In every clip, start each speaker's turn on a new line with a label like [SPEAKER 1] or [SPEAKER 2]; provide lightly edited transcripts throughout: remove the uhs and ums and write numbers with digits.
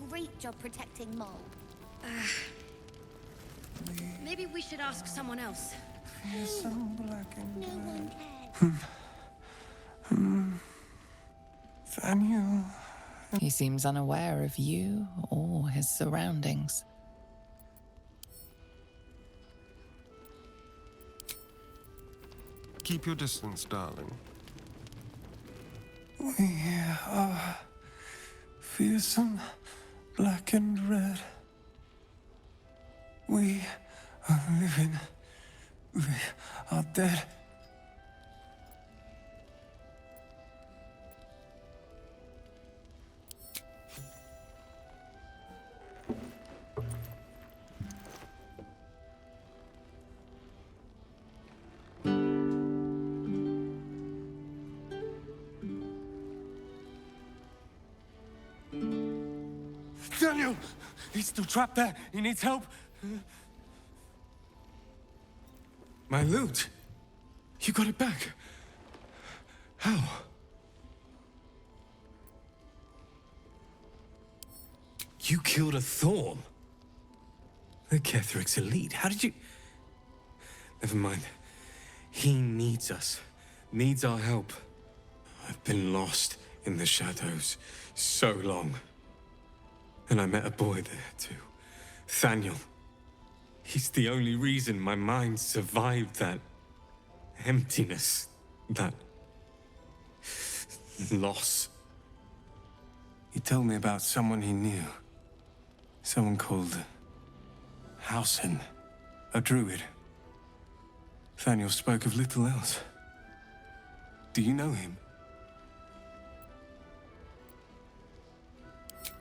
[SPEAKER 1] great job protecting Mole.
[SPEAKER 2] Maybe we should ask someone else.
[SPEAKER 1] No one cares.
[SPEAKER 3] Thaniel.
[SPEAKER 4] He seems unaware of you or his surroundings.
[SPEAKER 3] Keep your distance, darling.
[SPEAKER 5] We are fearsome, black and red. We are living, we are dead.
[SPEAKER 3] Thaniel! He's still trapped there. He needs help. My loot. You got it back. How? You killed a Thorn. The Kethric's elite. How did you... Never mind. He needs us. Needs our help. I've been lost in the shadows so long. And I met a boy there, too. Thaniel. He's the only reason my mind survived that emptiness, that loss.
[SPEAKER 5] He told me about someone he knew. Someone called Halfling, a druid. Thaniel spoke of little else. Do you know him?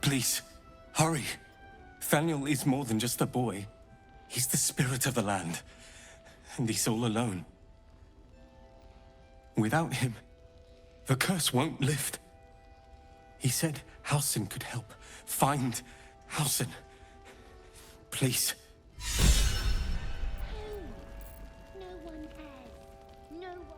[SPEAKER 5] Please, hurry. Thaniel is more than just a boy. He's the spirit of the land, and he's all alone. Without him, the curse won't lift. He said Halfling could help. Find Halfling. Please.
[SPEAKER 1] No one cares. No one.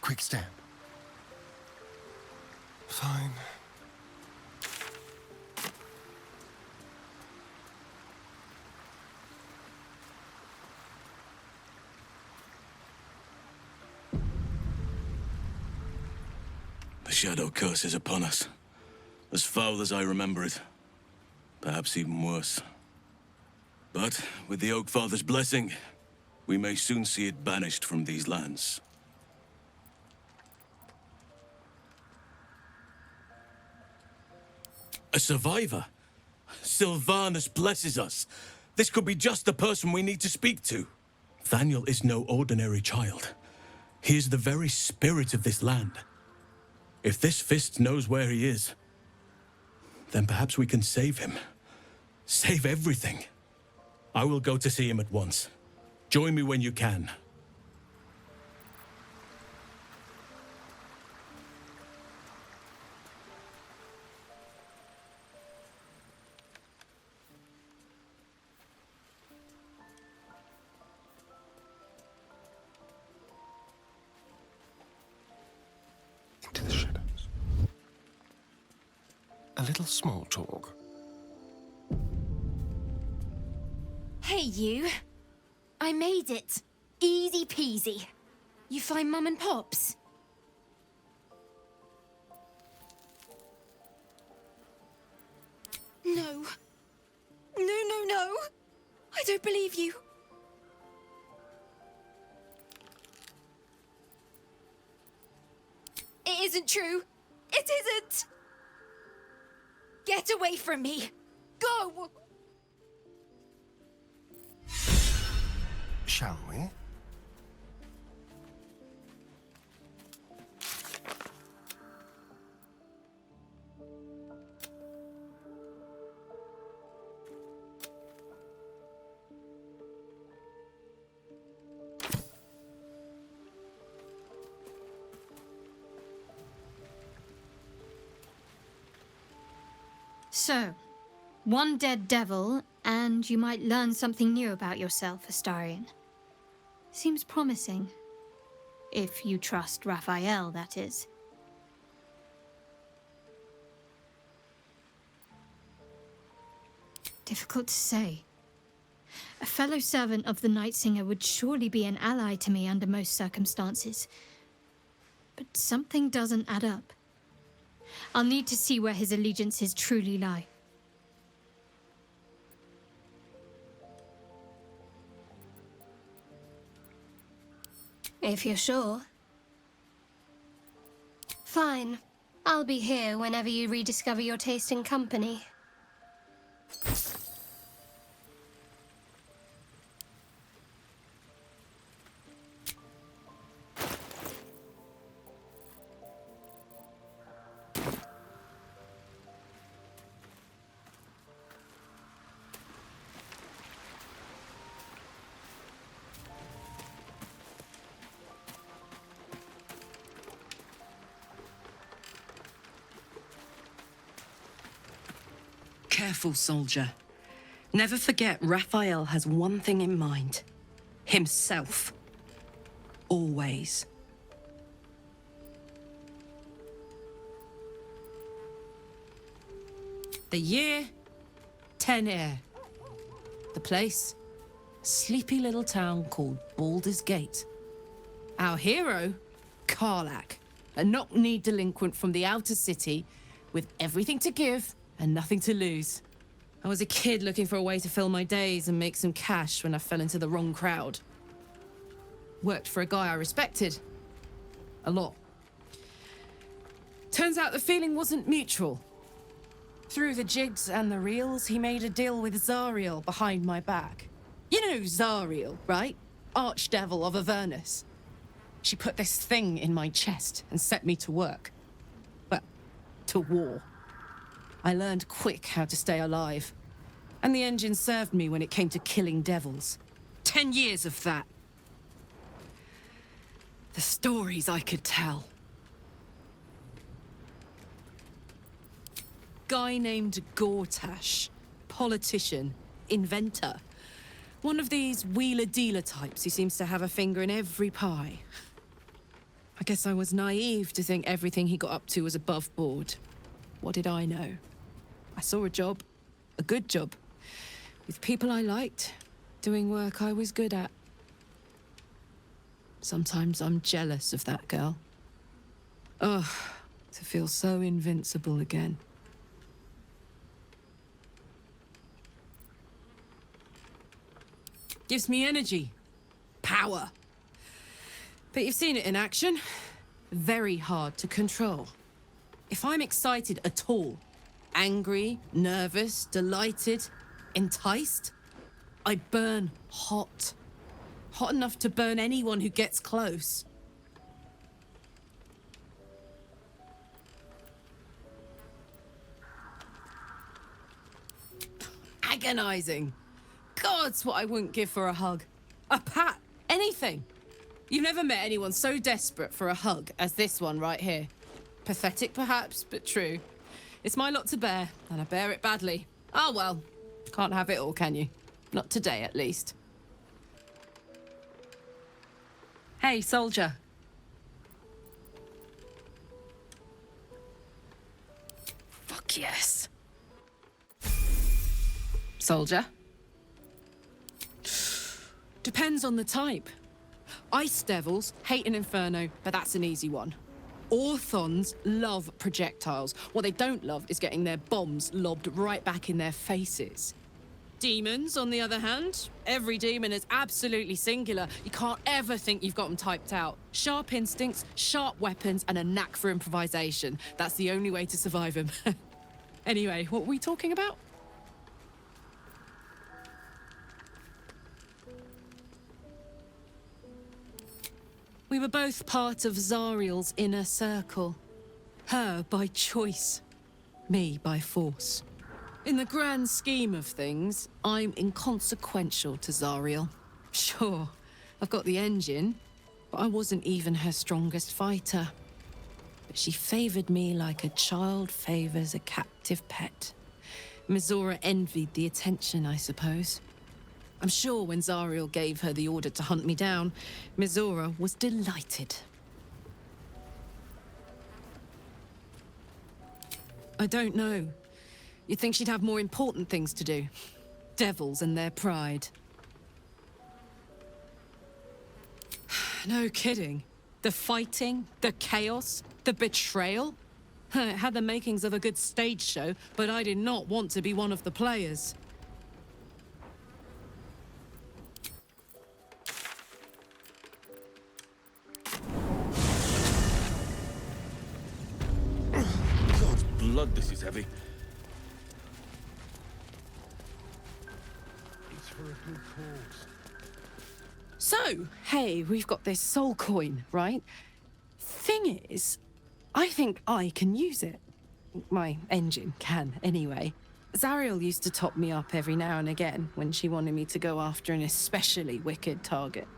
[SPEAKER 3] Quick step. Fine.
[SPEAKER 6] The shadow curse is upon us. As foul as I remember it. Perhaps even worse. But with the Oak Father's blessing, we may soon see it banished from these lands. A survivor? Sylvanus blesses us. This could be just the person we need to speak to. Thaniel is no ordinary child. He is the very spirit of this land. If this fist knows where he is, then perhaps we can save him. Save everything. I will go to see him at once. Join me when you can.
[SPEAKER 3] Into the shadows. A little small talk.
[SPEAKER 2] Hey, you. I made it. Easy peasy. You find Mum and Pops? No. No. I don't believe you. It isn't true. It isn't. Get away from me. Go.
[SPEAKER 3] Shall we?
[SPEAKER 2] So,
[SPEAKER 7] One dead devil, and you might learn something new about yourself, Astarion. Seems promising. If you trust Raphael, that is. Difficult to say. A fellow servant of the Night Singer would surely be an ally to me under most circumstances. But something doesn't add up. I'll need to see where his allegiances truly lie.
[SPEAKER 8] If you're sure. Fine. I'll be here whenever you rediscover your taste in company.
[SPEAKER 9] Careful, soldier. Never forget Raphael has one thing in mind. Himself. Always.
[SPEAKER 10] The year, 10 air. The place, sleepy little town called Baldur's Gate. Our hero, Karlach, a knock-kneed delinquent from the outer city with everything to give and nothing to lose. I was a kid looking for a way to fill my days and make some cash when I fell into the wrong crowd. Worked for a guy I respected. A lot. Turns out the feeling wasn't mutual. Through the jigs and the reels, he made a deal with Zariel behind my back. You know Zariel, right? Archdevil of Avernus. She put this thing in my chest and set me to work. Well, to war. I learned quick how to stay alive. And the engine served me when it came to killing devils. 10 years of that. The stories I could tell. Guy named Gortash. Politician. Inventor. One of these wheeler-dealer types who seems to have a finger in every pie. I guess I was naive to think everything he got up to was above board. What did I know? I saw a job, a good job, with people I liked, doing work I was good at. Sometimes I'm jealous of that girl. Ugh, to feel so invincible again. Gives me energy, power. But you've seen it in action. Very hard to control. If I'm excited at all, angry, nervous, delighted, enticed, I burn hot. Hot enough to burn anyone who gets close. Agonizing. God's what I wouldn't give for a hug. A pat, anything. You've never met anyone so desperate for a hug as this one right here. Pathetic perhaps, but true. It's my lot to bear, and I bear it badly. Ah, well, can't have it all, can you? Not today, at least.
[SPEAKER 9] Hey, soldier.
[SPEAKER 10] Fuck yes. Soldier? Depends on the type. Ice devils hate an inferno, but that's an easy one. Orthons love projectiles. What they don't love is getting their bombs lobbed right back in their faces. Demons, on the other hand, every demon is absolutely singular. You can't ever think you've got them typed out. Sharp instincts, sharp weapons, and a knack for improvisation. That's the only way to survive them. Anyway, what were we talking about? We were both part of Zariel's inner circle. Her by choice, me by force. In the grand scheme of things, I'm inconsequential to Zariel. Sure, I've got the engine, but I wasn't even her strongest fighter. But she favored me like a child favors a captive pet. Mizora envied the attention, I suppose. I'm sure when Zariel gave her the order to hunt me down, Mizora was delighted. I don't know. You'd think she'd have more important things to do. Devils and their pride. No kidding. The fighting, the chaos, the betrayal. It had the makings of a good stage show, but I did not want to be one of the players.
[SPEAKER 6] God's blood, this is heavy. It's for a good cause.
[SPEAKER 10] So, hey, we've got this soul coin, right? Thing is, I think I can use it. My engine can, anyway. Zariel used to top me up every now and again when she wanted me to go after an especially wicked target.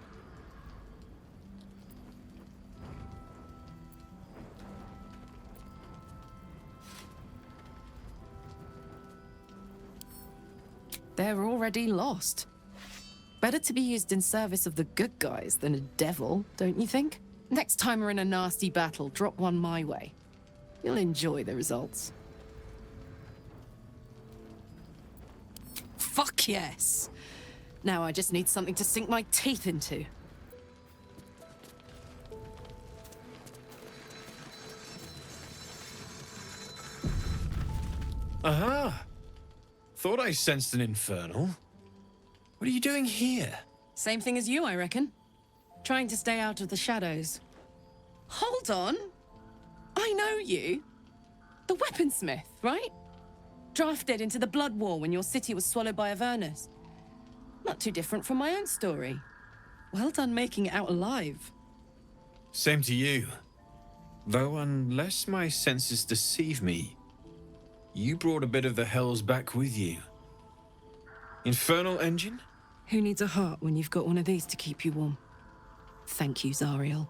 [SPEAKER 10] They're already lost. Better to be used in service of the good guys than a devil, don't you think? Next time we're in a nasty battle, drop one my way. You'll enjoy the results. Fuck yes! Now I just need something to sink my teeth into.
[SPEAKER 3] Aha! Thought I sensed an infernal. What are you doing here?
[SPEAKER 10] Same thing as you, I reckon. Trying to stay out of the shadows. Hold on! I know you. The weaponsmith, right? Drafted into the Blood War when your city was swallowed by Avernus. Not too different from my own story. Well done making it out alive.
[SPEAKER 3] Same to you. Though unless my senses deceive me, you brought a bit of the hells back with you. Infernal engine?
[SPEAKER 10] Who needs a heart when you've got one of these to keep you warm? Thank you, Zariel.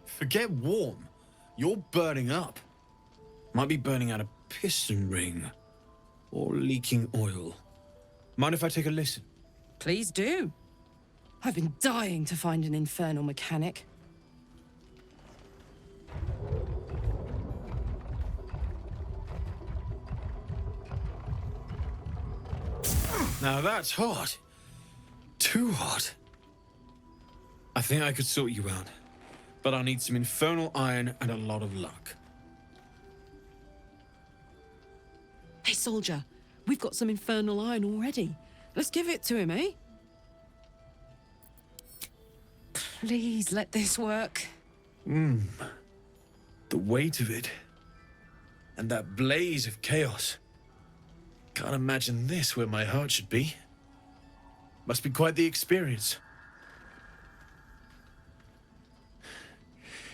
[SPEAKER 3] Forget warm. You're burning up. Might be burning out a piston ring. Or leaking oil. Mind if I take a listen?
[SPEAKER 10] Please do. I've been dying to find an infernal mechanic.
[SPEAKER 3] Now that's hot. Too hot. I think I could sort you out. But I'll need some infernal iron and a lot of luck.
[SPEAKER 10] Hey, soldier. We've got some infernal iron already. Let's give it to him, eh? Please let this work.
[SPEAKER 3] The weight of it. And that blaze of chaos. Can't imagine this where my heart should be. Must be quite the experience.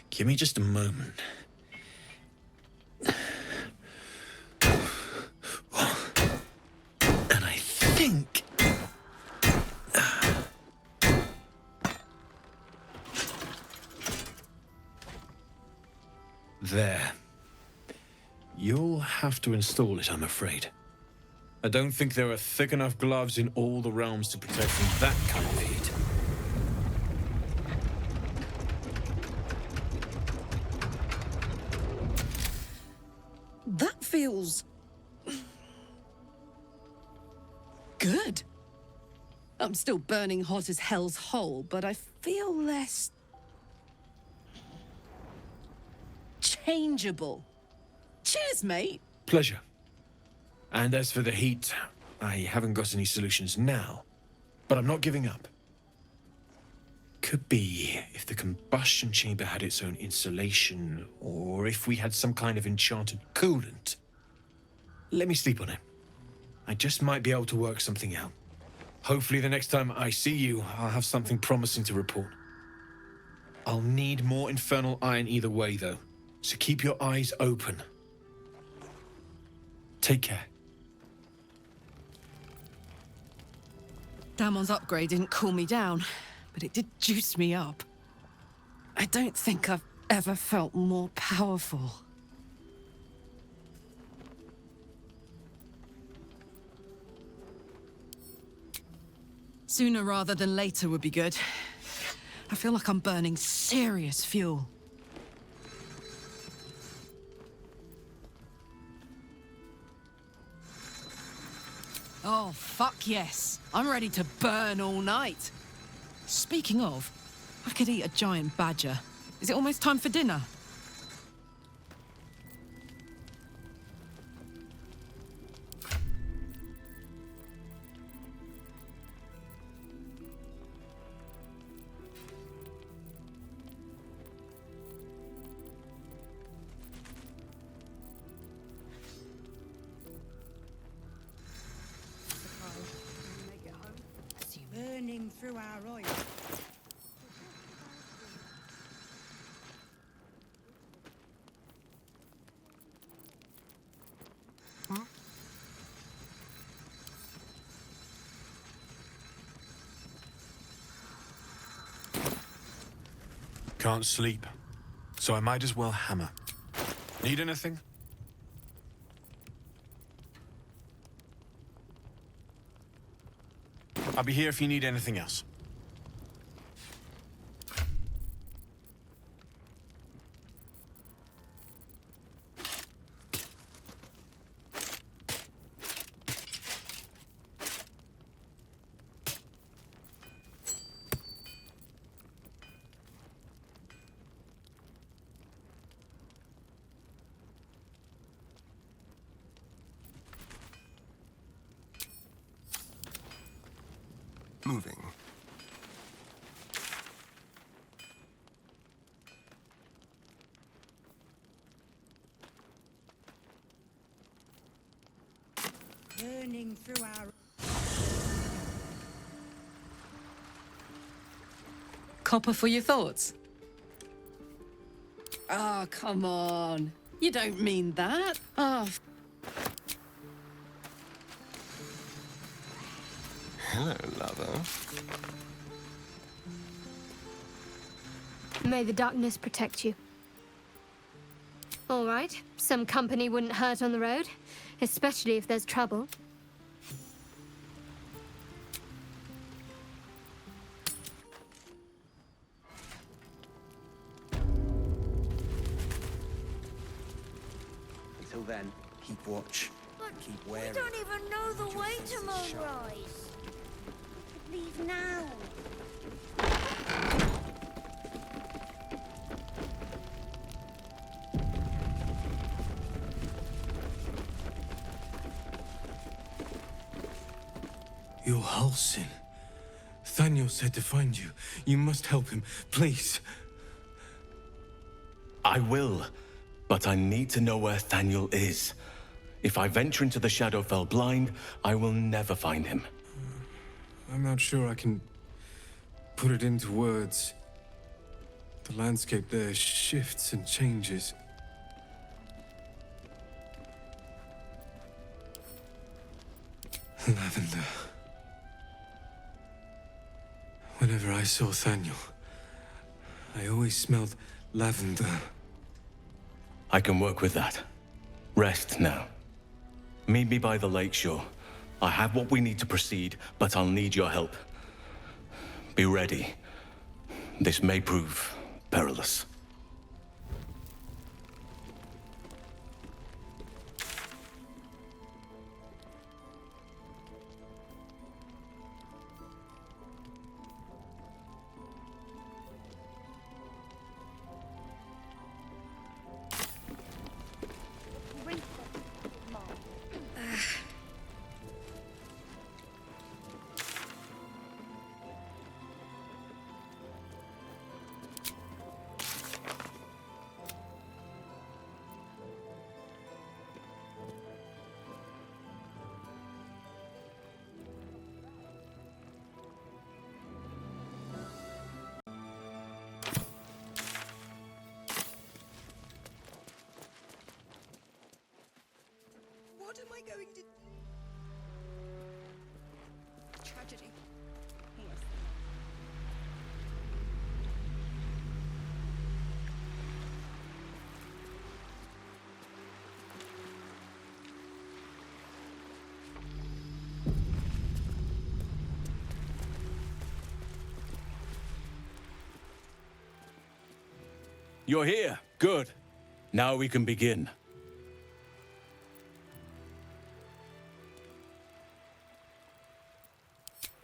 [SPEAKER 3] Give me just a moment. And I think... There. You'll have to install it, I'm afraid. I don't think there are thick enough gloves in all the realms to protect from that kind of heat.
[SPEAKER 10] That feels... good. I'm still burning hot as hell's hole, but I feel less... changeable. Cheers, mate.
[SPEAKER 3] Pleasure. And as for the heat, I haven't got any solutions now, but I'm not giving up. Could be if the combustion chamber had its own insulation, or if we had some kind of enchanted coolant. Let me sleep on it. I just might be able to work something out. Hopefully the next time I see you, I'll have something promising to report. I'll need more infernal iron either way, though, so keep your eyes open. Take care.
[SPEAKER 10] Damon's upgrade didn't cool me down, but it did juice me up. I don't think I've ever felt more powerful. Sooner rather than later would be good. I feel like I'm burning serious fuel. Oh, fuck yes. I'm ready to burn all night. Speaking of, I could eat a giant badger. Is it almost time for dinner?
[SPEAKER 1] Burning through our oil.
[SPEAKER 11] Can't sleep, so I might as well hammer. Need anything? I'll be here if you need anything else.
[SPEAKER 12] Moving.
[SPEAKER 1] Burning through our...
[SPEAKER 9] Copper for your thoughts? Oh, come on. You don't mean that. Oh,
[SPEAKER 12] Hello, lover.
[SPEAKER 8] May the darkness protect you. All right, some company wouldn't hurt on the road, especially if there's trouble.
[SPEAKER 13] Until then, keep watch. Keep wary.
[SPEAKER 1] We don't even know the way to Moonrise. Leave now.
[SPEAKER 3] You're Halsin. Thaniel said to find you. You must help him, please.
[SPEAKER 6] I will, but I need to know where Thaniel is. If I venture into the Shadowfell blind, I will never find him.
[SPEAKER 3] I'm not sure I can put it into words. The landscape there shifts and changes. Lavender. Whenever I saw Thaniel, I always smelled lavender.
[SPEAKER 6] I can work with that. Rest now. Meet me by the lakeshore. I have what we need to proceed, but I'll need your help. Be ready. This may prove perilous. You're here. Good. Now we can begin.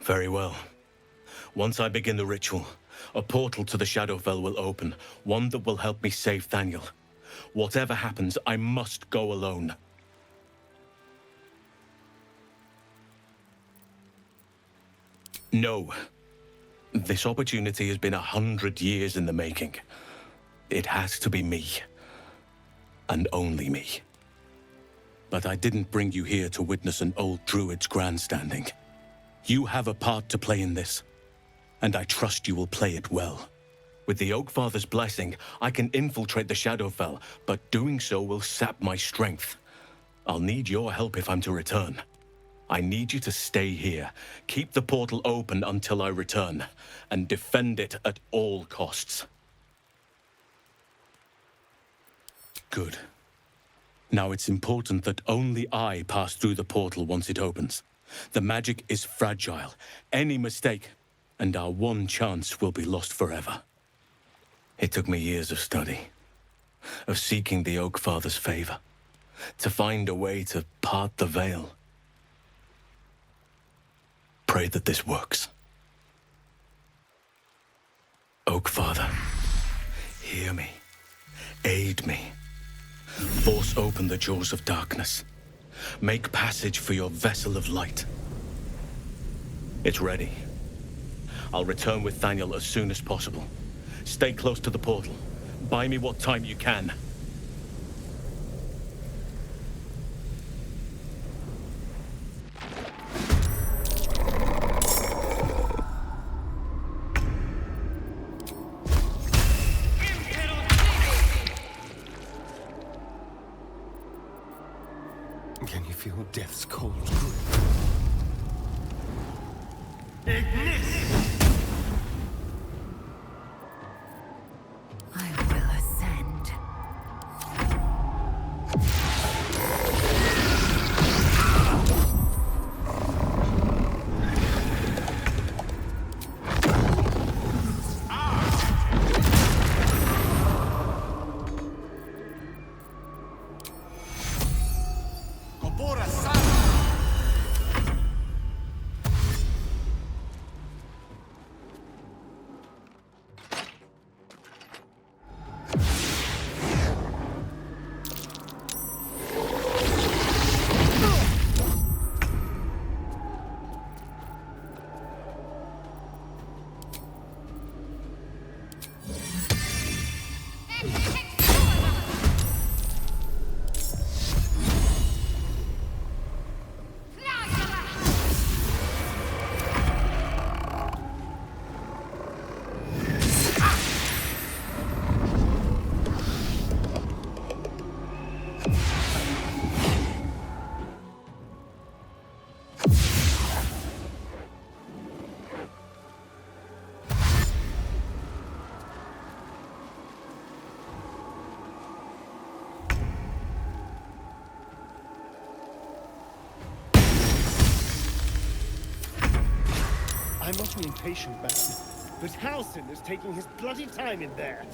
[SPEAKER 6] Very well. Once I begin the ritual, a portal to the Shadowfell will open, one that will help me save Thaniel. Whatever happens, I must go alone. No. This opportunity has been 100 years in the making. It has to be me. And only me. But I didn't bring you here to witness an old druid's grandstanding. You have a part to play in this, and I trust you will play it well. With the Oakfather's blessing, I can infiltrate the Shadowfell, but doing so will sap my strength. I'll need your help if I'm to return. I need you to stay here, keep the portal open until I return, and defend it at all costs. Good. Now it's important that only I pass through the portal once it opens. The magic is fragile. Any mistake, and our one chance will be lost forever. It took me years of study, of seeking the Oakfather's favor, to find a way to part the veil. Pray that this works. Oakfather, hear me. Aid me. Force open the jaws of darkness. Make passage for your vessel of light. It's ready. I'll return with Thaniel as soon as possible. Stay close to the portal. Buy me what time you can.
[SPEAKER 12] Can you feel death's cold grip?
[SPEAKER 14] I will ascend.
[SPEAKER 15] I'm not an impatient man, but Halsin is taking his bloody time in there.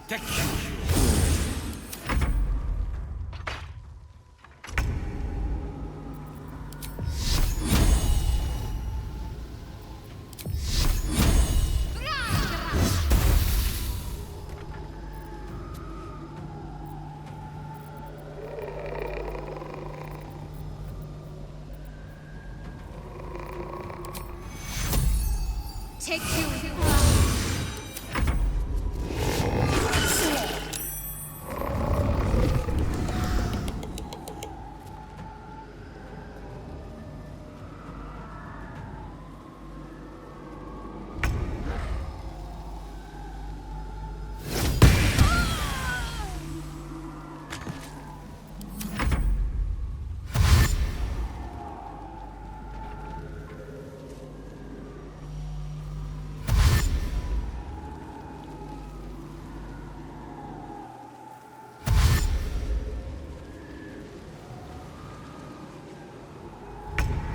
[SPEAKER 2] Take two.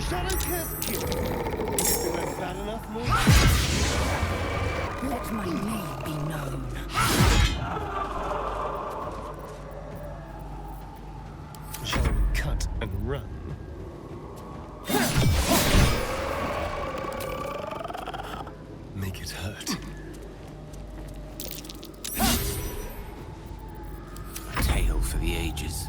[SPEAKER 15] Shall I test you? Anything like that enough, more?
[SPEAKER 14] Let my name be known.
[SPEAKER 15] Shall we cut and run?
[SPEAKER 12] Make it hurt.
[SPEAKER 13] A tale for the ages.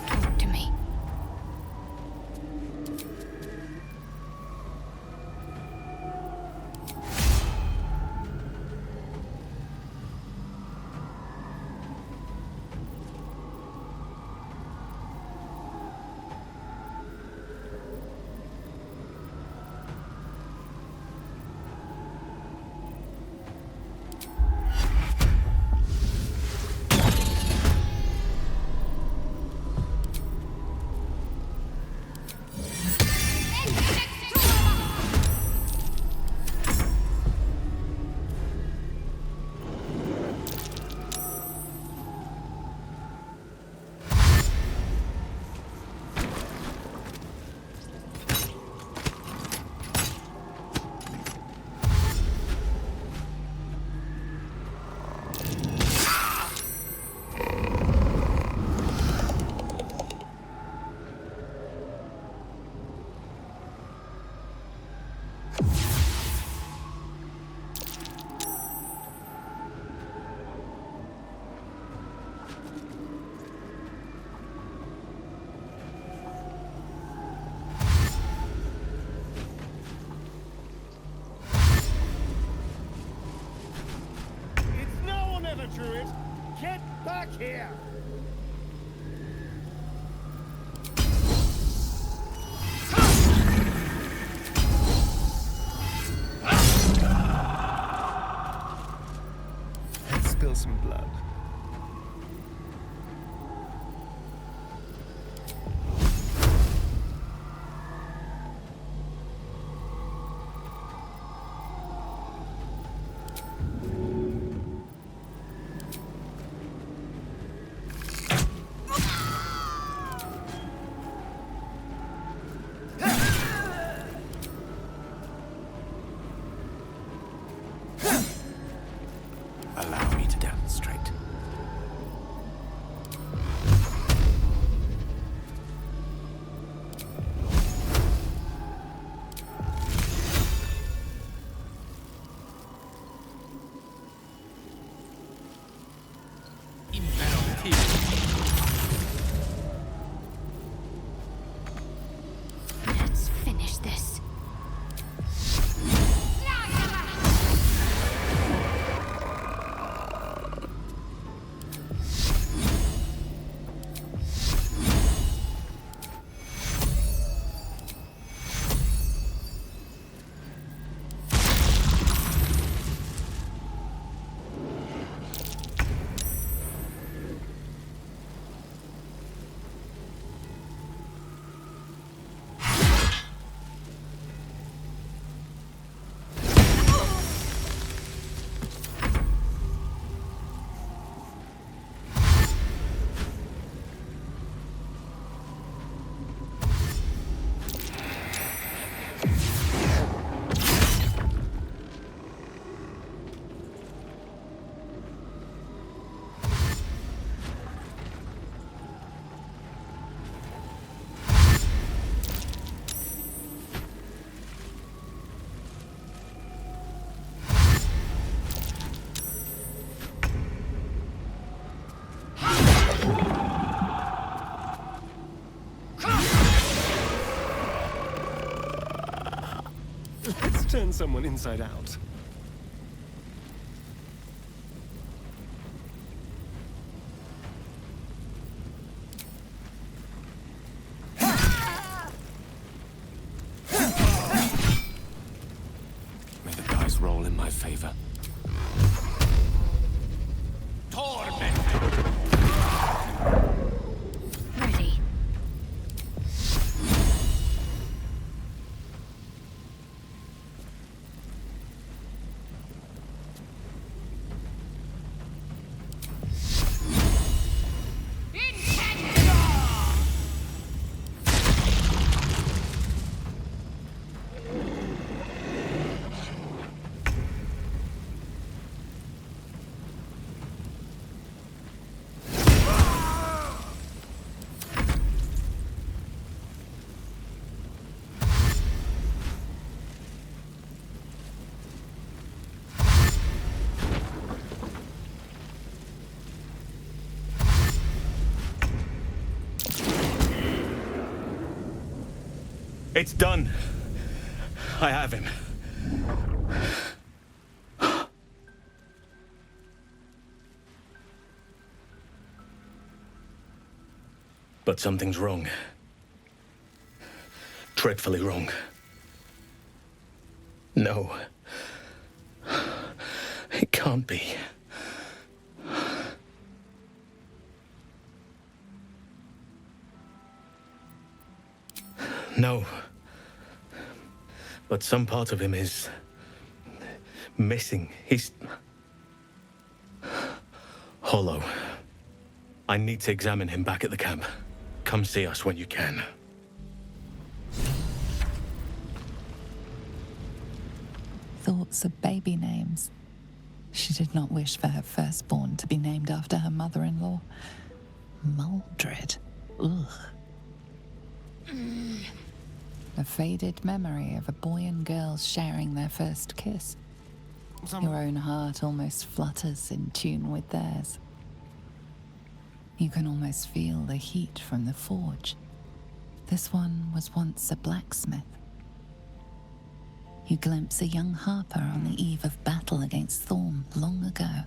[SPEAKER 2] Talk to me.
[SPEAKER 15] It's no one ever drew it! Get back here!
[SPEAKER 12] Let's spill some blood.
[SPEAKER 13] Allow me to demonstrate.
[SPEAKER 2] Let's finish this.
[SPEAKER 12] someone inside out.
[SPEAKER 13] May the dice roll in my favor.
[SPEAKER 2] Ready.
[SPEAKER 6] It's done. I have him. But something's wrong. Dreadfully wrong. No. It can't be. No. But some part of him is missing. He's hollow. I need to examine him back at the camp. Come see us when you can.
[SPEAKER 4] Thoughts of baby names. She did not wish for her firstborn to be named after her mother-in-law. Maldred. Ugh. A faded memory of a boy and girl sharing their first kiss. Your own heart almost flutters in tune with theirs. You can almost feel the heat from the forge. This one was once a blacksmith. You glimpse a young harper on the eve of battle against Thorm long ago.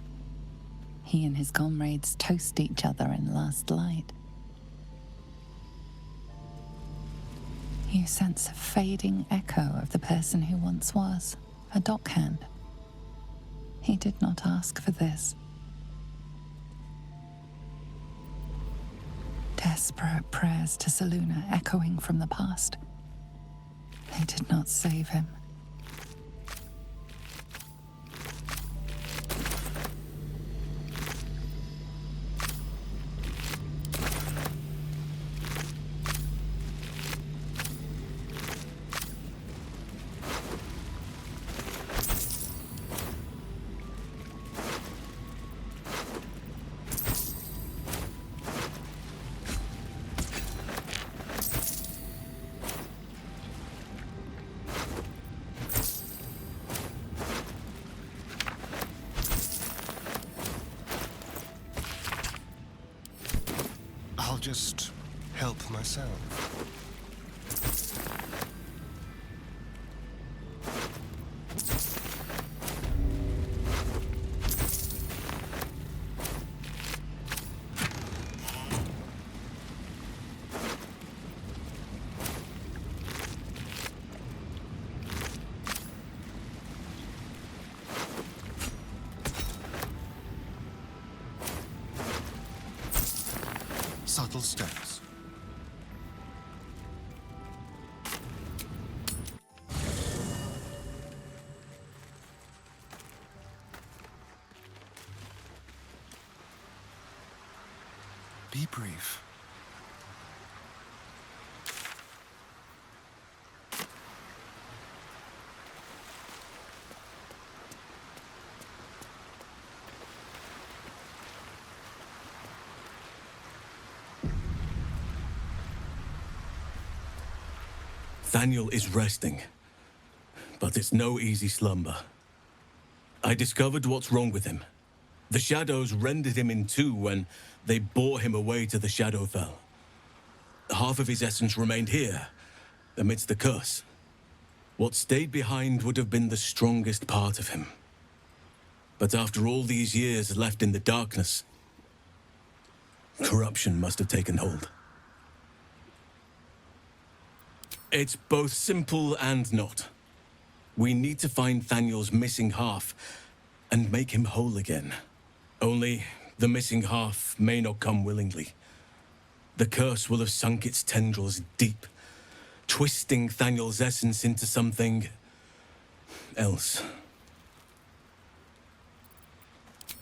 [SPEAKER 4] He and his comrades toast each other in last light. You sense a fading echo of the person who once was, a dockhand. He did not ask for this. Desperate prayers to Selûne echoing from the past. They did not save him.
[SPEAKER 12] I'll just help myself. Subtle steps. Be brief.
[SPEAKER 6] Thaniel is resting, but it's no easy slumber. I discovered what's wrong with him. The shadows rendered him in two when they bore him away to the Shadowfell. Half of his essence remained here, amidst the curse, What stayed behind would have been the strongest part of him. But after all these years left in the darkness, corruption must have taken hold. It's both simple and not. We need to find Thaniel's missing half and make him whole again. Only the missing half may not come willingly. The curse will have sunk its tendrils deep, twisting Thaniel's essence into something else.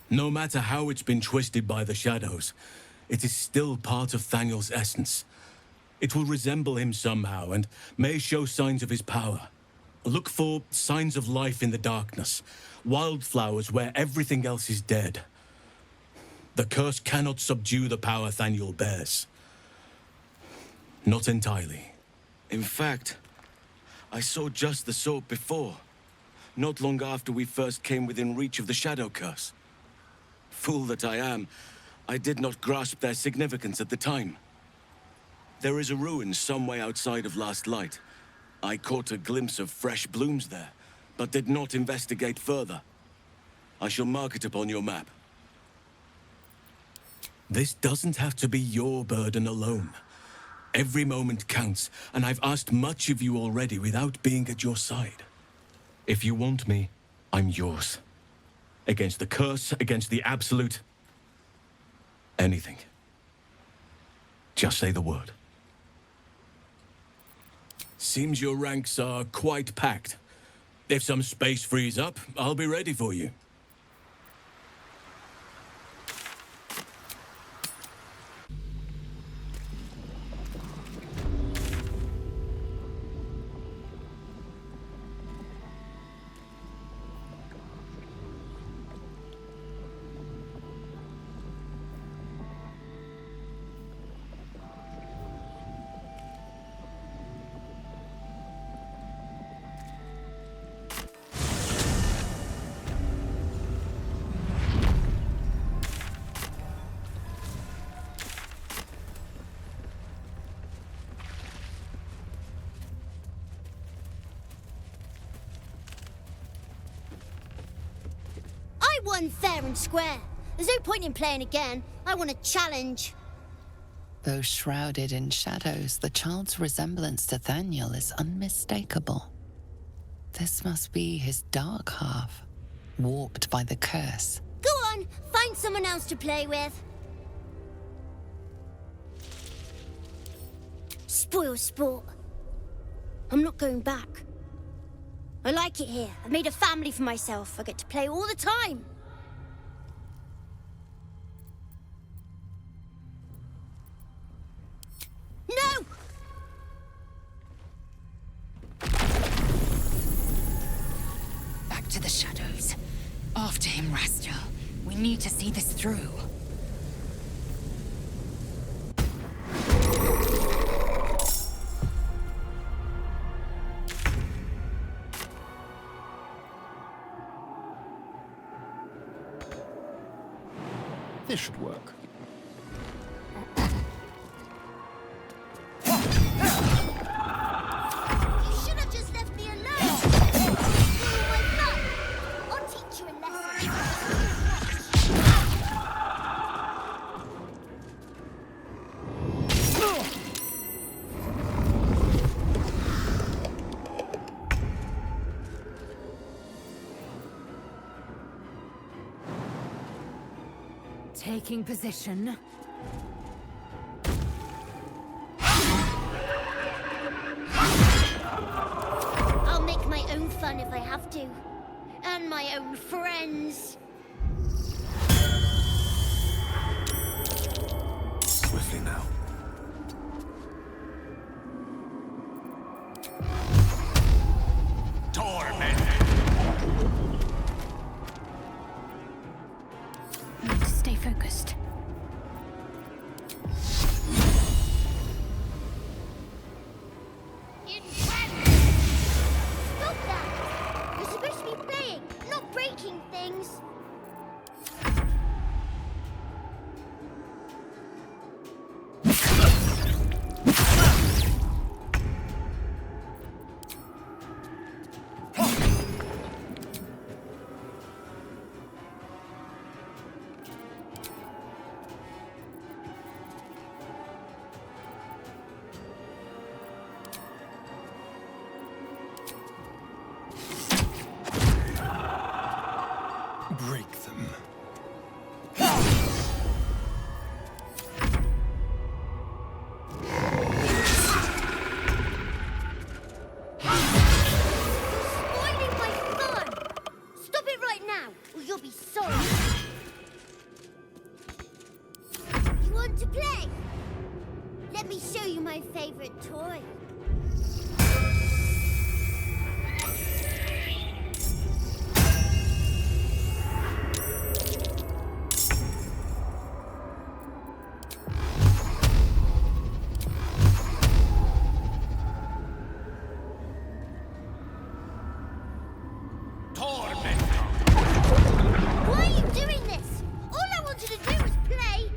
[SPEAKER 6] No matter how it's been twisted by the shadows, it is still part of Thaniel's essence. It will resemble him somehow and may show signs of his power. Look for signs of life in the darkness, wildflowers where everything else is dead. The curse cannot subdue the power Thaniel bears. Not entirely.
[SPEAKER 16] In fact, I saw just the sort before, not long after we first came within reach of the shadow curse. Fool that I am, I did not grasp their significance at the time. There is a ruin some way outside of Last Light. I caught a glimpse of fresh blooms there, but did not investigate further. I shall mark it upon your map.
[SPEAKER 6] This doesn't have to be your burden alone. Every moment counts, and I've asked much of you already without being at your side. If you want me, I'm yours. Against the curse, against the absolute... anything. Just say the word. Seems your ranks are quite packed. If some space frees up, I'll be ready for you.
[SPEAKER 1] I won fair and square. There's no point in playing again. I want a challenge.
[SPEAKER 4] Though shrouded in shadows, the child's resemblance to Thaniel is unmistakable. This must be his dark half, warped by the curse.
[SPEAKER 1] Go on, find someone else to play with. Spoil sport. I'm not going back. I like it here. I've made a family for myself. I get to play all the time. No!
[SPEAKER 14] Back to the shadows. After him, Rastel. We need to see this through.
[SPEAKER 15] This should work.
[SPEAKER 1] You should have just left me alone. Ruin my fun. I'll teach you a lesson.
[SPEAKER 14] Taking position.
[SPEAKER 1] I'll make my own fun if I have to. And my own friends.
[SPEAKER 12] Swiftly now.
[SPEAKER 14] Need to stay focused.
[SPEAKER 1] Stop that! You're supposed to be playing, not breaking things. to play? Let me show you my favorite toy. Why are you doing this? All I wanted to do was play.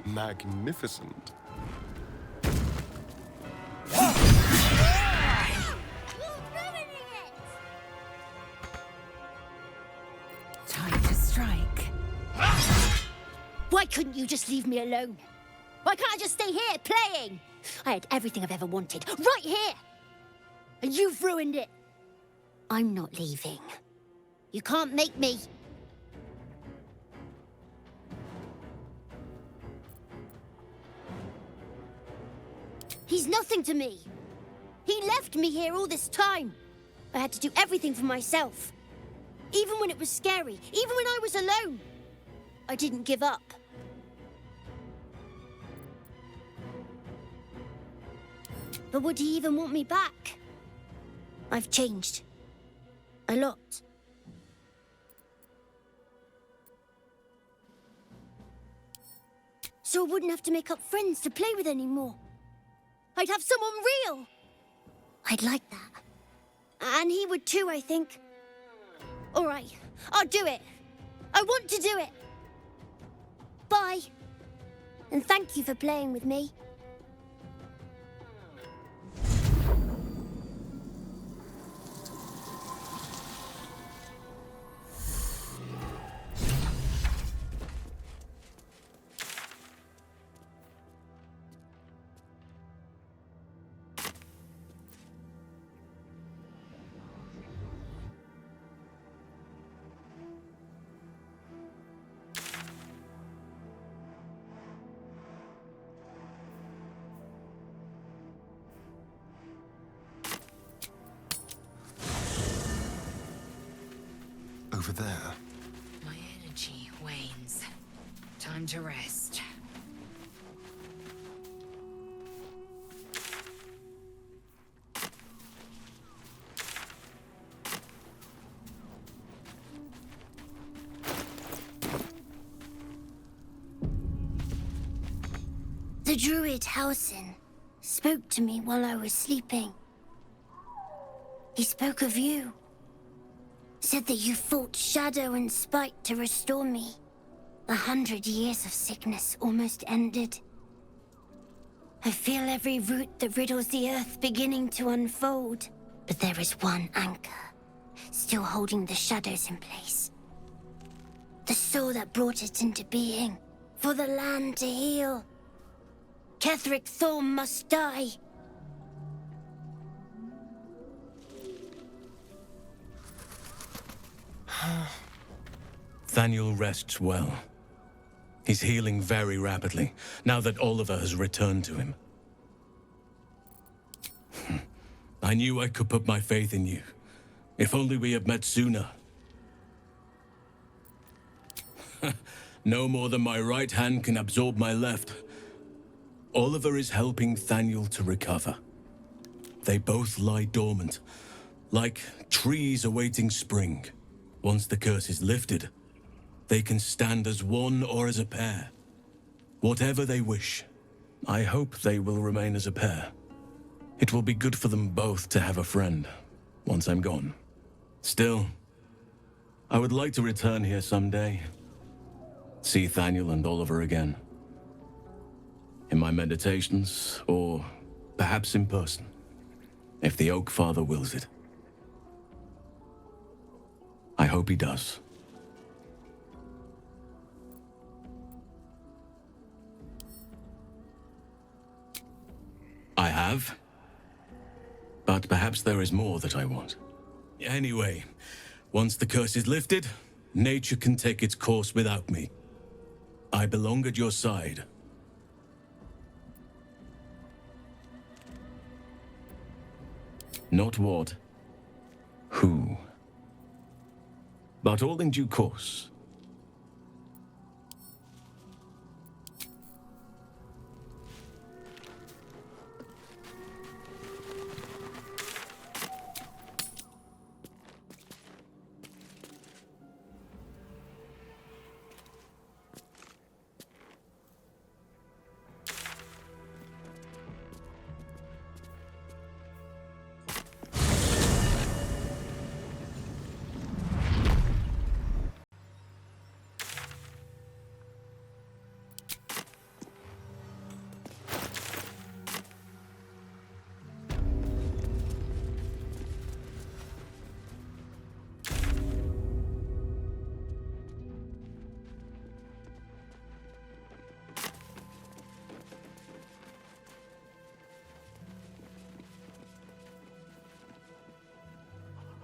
[SPEAKER 12] Magnificent.
[SPEAKER 1] You're ruining it!
[SPEAKER 14] Time to strike.
[SPEAKER 1] Why couldn't you just leave me alone? Why can't I just stay here playing? I had everything I've ever wanted, right here! And you've ruined it. I'm not leaving. You can't make me. He's nothing to me. He left me here all this time. I had to do everything for myself. Even when it was scary, even when I was alone. I didn't give up. But would he even want me back? I've changed. A lot. So I wouldn't have to make up friends to play with anymore. I'd have someone real. I'd like that. And he would too, I think. All right, I'll do it. I want to do it. Bye. And thank you for playing with me.
[SPEAKER 12] Over there.
[SPEAKER 14] My energy wanes. Time to rest.
[SPEAKER 1] The druid Halsin spoke to me while I was sleeping. He spoke of you. Said that you fought shadow and spite to restore me. 100 years of sickness almost ended. I feel every root that riddles the earth beginning to unfold. But there is one anchor, still holding the shadows in place. The soul that brought it into being, for the land to heal. Ketheric Thorm must die.
[SPEAKER 6] Thaniel rests well. He's healing very rapidly, now that Oliver has returned to him. I knew I could put my faith in you. If only we had met sooner. No more than my right hand can absorb my left. Oliver is helping Thaniel to recover. They both lie dormant, like trees awaiting spring. Once the curse is lifted, they can stand as one or as a pair. Whatever they wish. I hope they will remain as a pair. It will be good for them both to have a friend, once I'm gone. Still, I would like to return here someday. See Thaniel and Oliver again. In my meditations, or perhaps in person, if the Oak Father wills it. I hope he does. I have. But perhaps there is more that I want. Anyway, once the curse is lifted, nature can take its course without me. I belong at your side. Not what, who. But all in due course.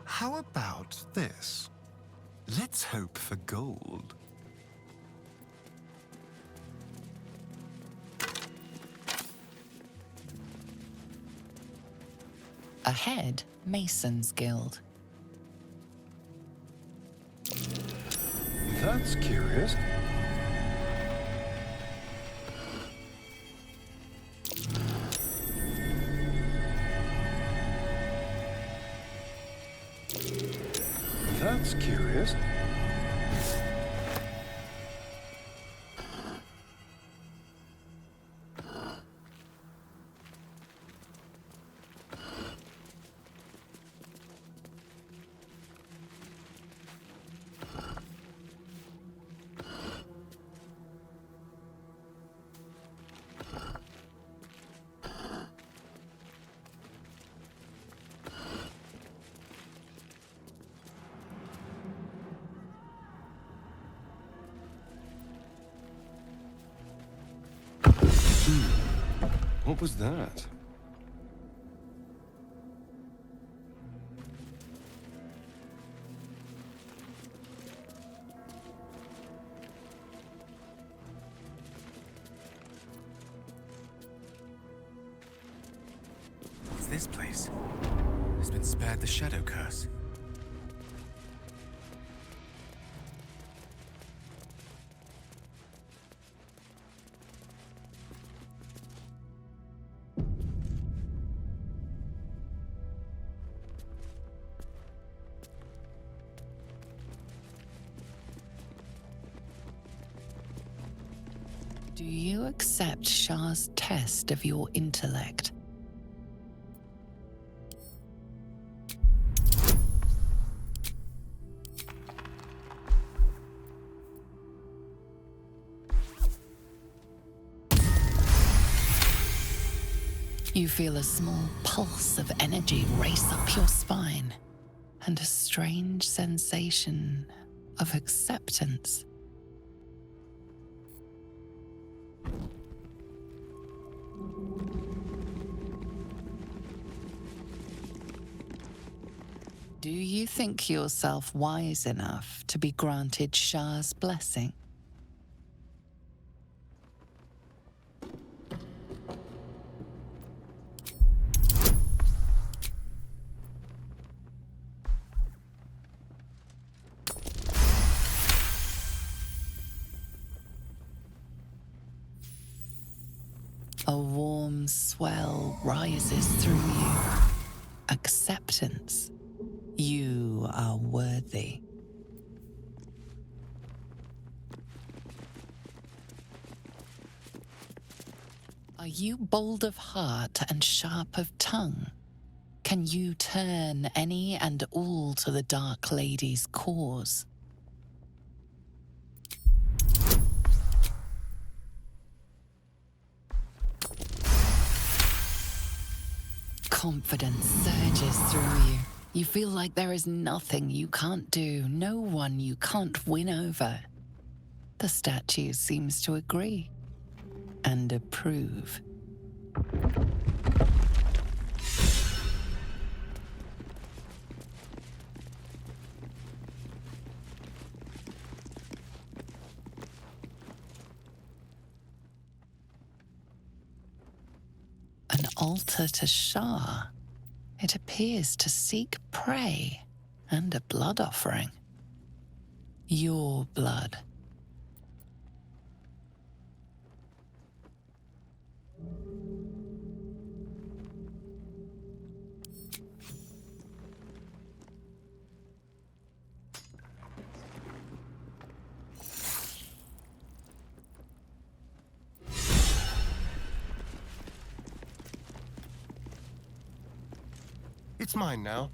[SPEAKER 12] How about this? Let's hope for gold.
[SPEAKER 4] Ahead, Mason's Guild.
[SPEAKER 12] That's curious. That's curious. What was that?
[SPEAKER 13] What's this place? Has been spared the shadow curse.
[SPEAKER 4] Do you accept Shah's test of your intellect? You feel a small pulse of energy race up your spine, and a strange sensation of acceptance. Do you think yourself wise enough to be granted Shah's blessing? A warm swell rises through you. Acceptance. You are worthy. Are you bold of heart and sharp of tongue? Can you turn any and all to the Dark Lady's cause? Confidence surges through you. You feel like there is nothing you can't do, no one you can't win over. The statue seems to agree and approve. An altar to Shah. It appears to seek prey and a blood offering. Your blood.
[SPEAKER 15] It's mine now.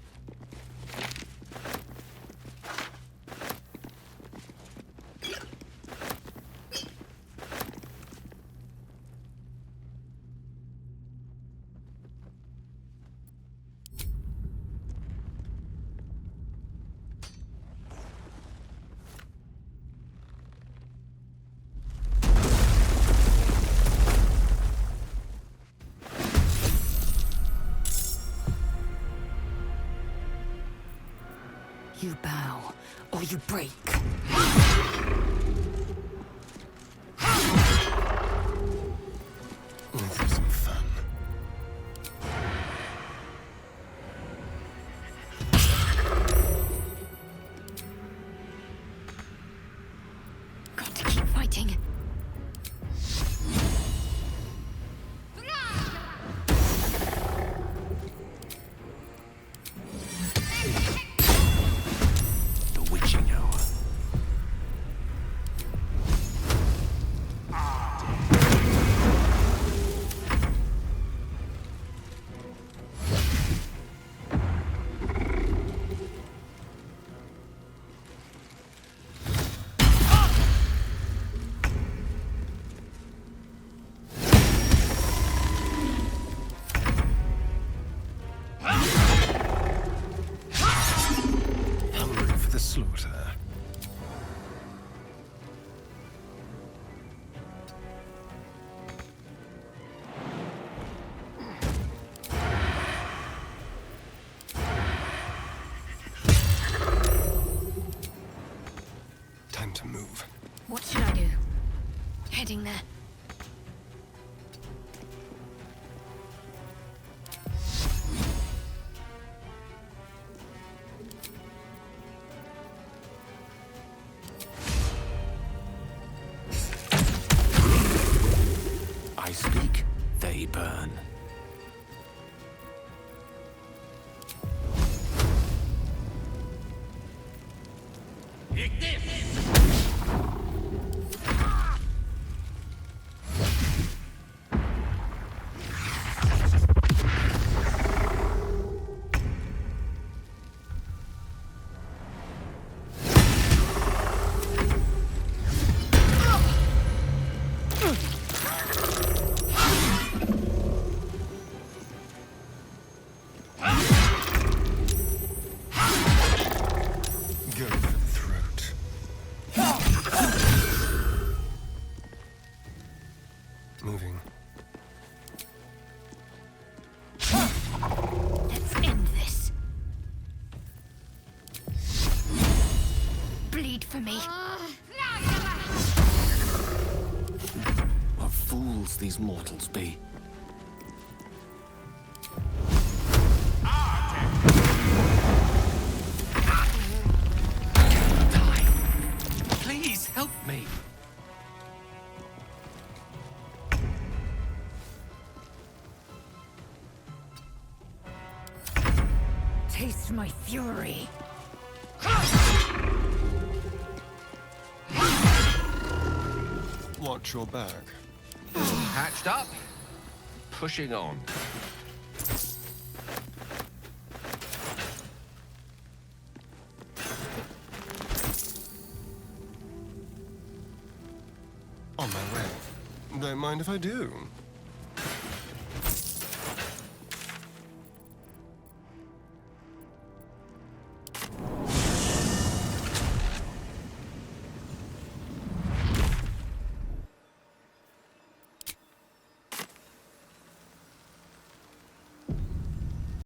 [SPEAKER 14] You bow, or you break.
[SPEAKER 15] Let's have some fun.
[SPEAKER 14] Got to keep fighting.
[SPEAKER 15] Slaughter. Time to move.
[SPEAKER 14] What should I do? Heading there.
[SPEAKER 13] I speak, they burn.
[SPEAKER 15] Moving.
[SPEAKER 14] Let's end this. Bleed for me.
[SPEAKER 13] What fools these mortals be. Die. Please help me.
[SPEAKER 14] Taste my fury.
[SPEAKER 15] Watch your back.
[SPEAKER 13] Hatched up. Pushing on.
[SPEAKER 15] On my way. Don't mind if I do.